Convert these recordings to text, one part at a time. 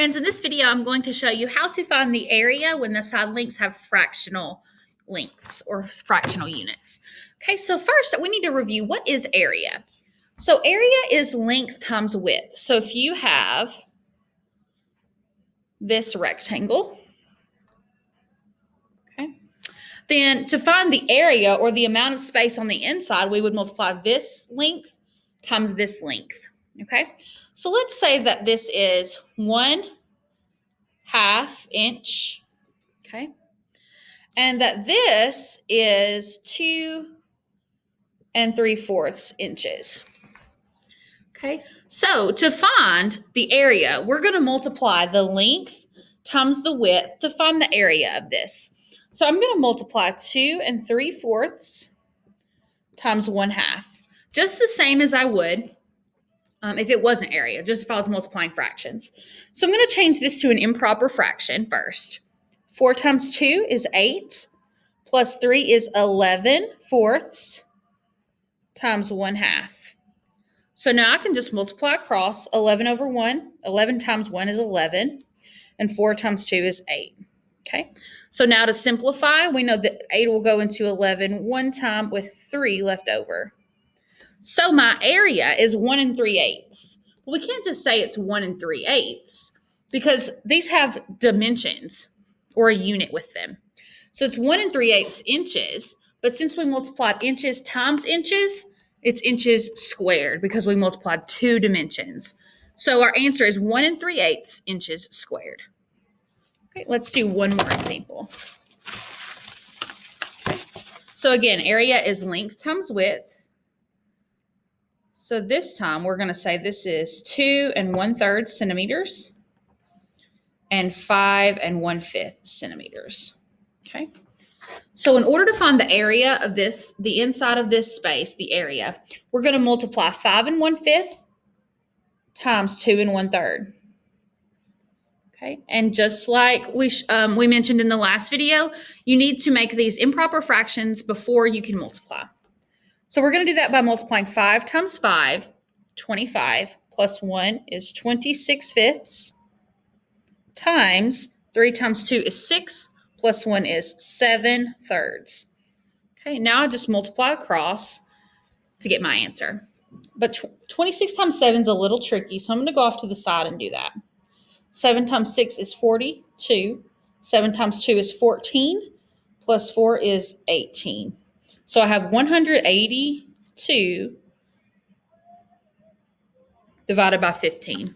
friends, in this video I'm going to show you how to find the area when the side lengths have fractional lengths or fractional units. Okay, so first we need to review what is area. So area is length times width. So if you have this rectangle, okay, then to find the area or the amount of space on the inside, we would multiply this length times this length. Okay, so let's say that this is 1/2 inch, okay, and that this is 2 3/4 inches. Okay, so to find the area, we're going to multiply the length times the width to find the area of this. So I'm going to multiply 2 3/4 times 1/2, just the same as I would if it wasn't area, just if I was multiplying fractions. So I'm going to change this to an improper fraction first. 4 times 2 is 8, plus 3 is 11/4 times 1/2. So now I can just multiply across 11 over 1. 11 times 1 is 11, and 4 times 2 is 8. Okay, so now to simplify, we know that 8 will go into 11 one time with 3 left over. So my area is 1 3/8. Well, we can't just say it's 1 3/8 because these have dimensions or a unit with them. So it's 1 3/8 inches, but since we multiplied inches times inches, it's inches squared because we multiplied two dimensions. So our answer is 1 3/8 inches squared. Okay, let's do one more example. Okay. So again, area is length times width. So this time we're going to say this is 2 1/3 centimeters and 5 1/5 centimeters. Okay. So in order to find the area of this, the inside of this space, the area, we're going to multiply 5 1/5 times 2 1/3. Okay. And just like we mentioned in the last video, you need to make these improper fractions before you can multiply. So we're going to do that by multiplying 5 times 5, 25, plus 1 is 26/5, times 3 times 2 is 6, plus 1 is 7/3. Okay, now I just multiply across to get my answer. But 26 times 7 is a little tricky, so I'm going to go off to the side and do that. 7 times 6 is 42. 7 times 2 is 14, plus 4 is 18. So I have 182 divided by 15.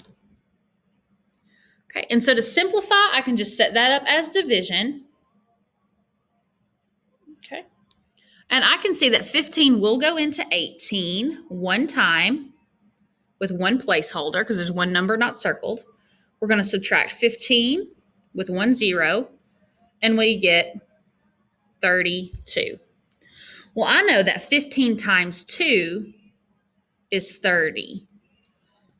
Okay, and so to simplify, I can just set that up as division. Okay, and I can see that 15 will go into 18 one time with one placeholder because there's one number not circled. We're going to subtract 15 with 1 0, and we get 32. Well, I know that 15 times 2 is 30.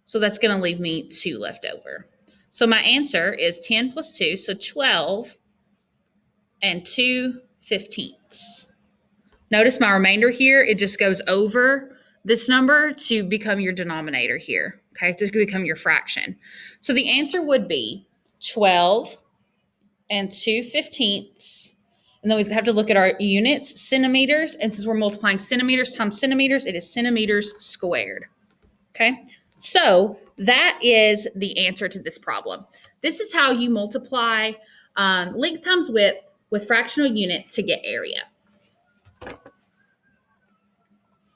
So that's going to leave me 2 left over. So my answer is 10 plus 2, so 12 2/15. Notice my remainder here, it just goes over this number to become your denominator here, okay, to become your fraction. So the answer would be 12 2/15. And then we have to look at our units, centimeters. And since we're multiplying centimeters times centimeters, it is centimeters squared. Okay, so that is the answer to this problem. This is how you multiply length times width with fractional units to get area.